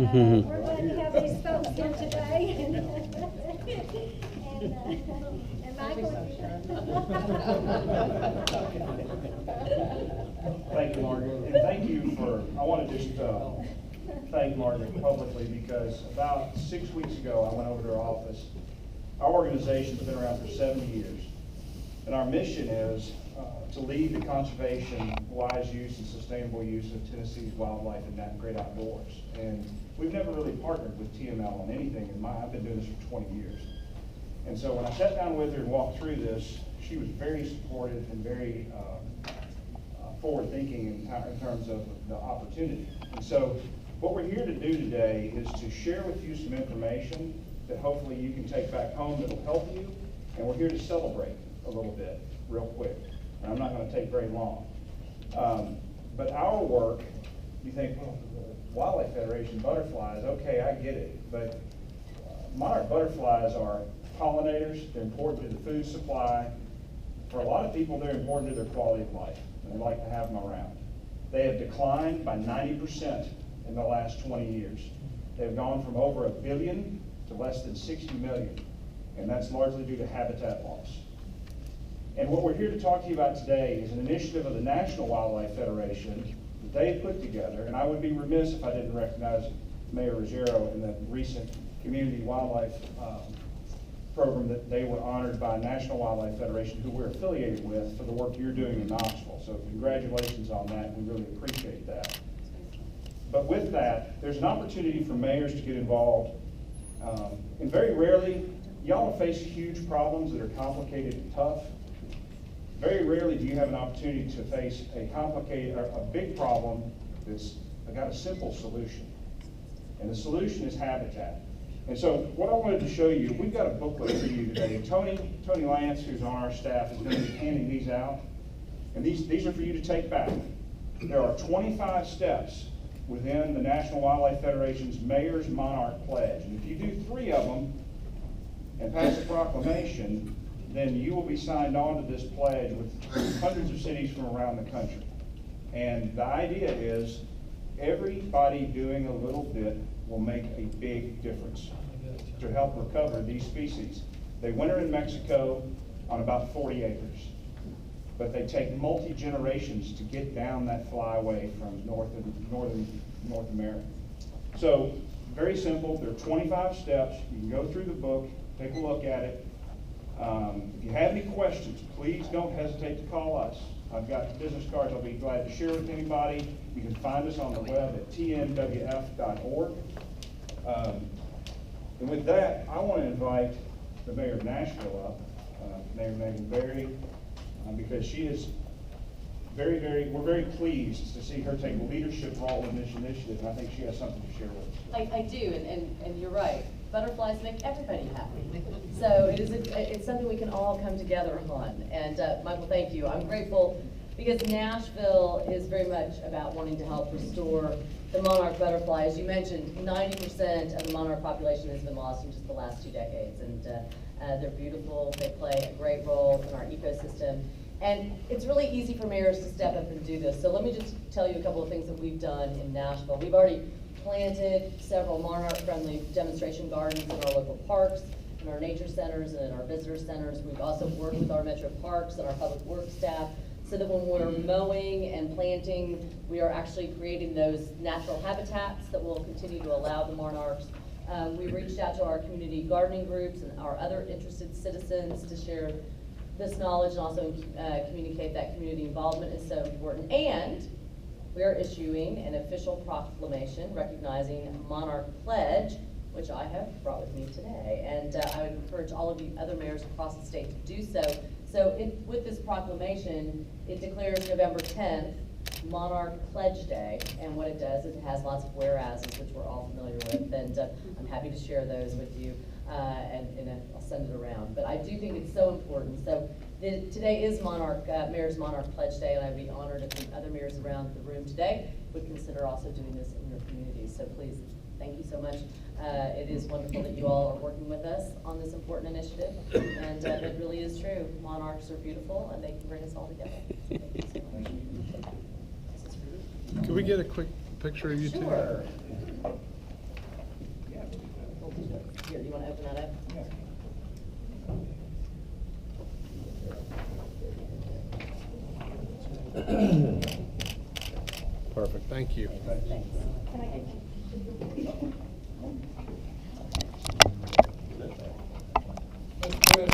We're glad to have these folks here today. And Michael. Thank you, Margaret. And thank you for, I want to just thank Margaret publicly, because about 6 weeks ago I went over to her office. Our organization's been around for 70 years. And our mission is to lead the conservation, wise use, and sustainable use of Tennessee's wildlife and that great outdoors. And we've never really partnered with TML on anything. I've been doing this for 20 years. And so when I sat down with her and walked through this, she was very supportive and very forward-thinking in terms of the opportunity. And so what we're here to do today is to share with you some information that hopefully you can take back home that will help you. And we're here to celebrate a little bit, real quick. And I'm not going to take very long. But our work, you think, well, the Wildlife Federation, butterflies, okay, I get it. But monarch butterflies are pollinators. They're important to the food supply. For a lot of people, they're important to their quality of life, and they like to have them around. They have declined by 90% in the last 20 years. They've gone from over 1 billion to less than 60 million, and that's largely due to habitat loss. And what we're here to talk to you about today is an initiative of the National Wildlife Federation that they've put together, and I would be remiss if I didn't recognize Mayor Ruggiero in the recent Community Wildlife program that they were honored by National Wildlife Federation, who we're affiliated with, for the work you're doing in Knoxville. So congratulations on that. We really appreciate that. But with that, there's an opportunity for mayors to get involved. And very rarely, y'all face huge problems that are complicated and tough. Very rarely do you have an opportunity to face a complicated or a big problem that's got a simple solution. And the solution is habitat. And so what I wanted to show you, we've got a booklet for you today. Tony Lance, who's on our staff, is going to be handing these out. And these are for you to take back. There are 25 steps within the National Wildlife Federation's Mayor's Monarch Pledge. And if you do 3 of them and pass a proclamation, then you will be signed on to this pledge with hundreds of cities from around the country. And the idea is everybody doing a little bit will make a big difference to help recover these species. They winter in Mexico on about 40 acres, but they take multi-generations to get down that flyway from North America. So very simple. There are 25 steps. You can go through the book, take a look at it. If you have any questions, please don't hesitate to call us. I've got business cards I'll be glad to share with anybody. You can find us on the web at tnwf.org. And with that, I want to invite the Mayor of Nashville up, Mayor Megan Berry, because she is we're very pleased to see her take a leadership role in this initiative, and I think she has something to share with us. I do, and you're right. Butterflies make everybody happy. So it's something we can all come together on. And Michael, thank you. I'm grateful because Nashville is very much about wanting to help restore the monarch butterfly. As you mentioned, 90% of the monarch population has been lost in just the last 2 decades. And they're beautiful. They play a great role in our ecosystem. And it's really easy for mayors to step up and do this. So let me just tell you a couple of things that we've done in Nashville. We've already planted several monarch-friendly demonstration gardens in our local parks, in our nature centers, and in our visitor centers. We've also worked with our metro parks and our public works staff so that when we're mowing and planting, we are actually creating those natural habitats that will continue to allow the monarchs. We reached out to our community gardening groups and our other interested citizens to share this knowledge and also communicate that community involvement is so important. And we are issuing an official proclamation recognizing Monarch Pledge, which I have brought with me today. And I would encourage all of you other mayors across the state to do so. So with this proclamation, it declares November 10th Monarch Pledge Day. And what it does is it has lots of whereases, which we're all familiar with. And I'm happy to share those with you. And I'll send it around. But I do think it's so important. So today is Mayor's Monarch Pledge Day, and I'd be honored if the other mayors around the room today would consider also doing this in your communities. So please, thank you so much. It is wonderful that you all are working with us on this important initiative. And it really is true. Monarchs are beautiful, and they can bring us all together. Thank you so much. Can we get a quick picture of you two? Sure. Perfect, thank you. Thanks. Can I get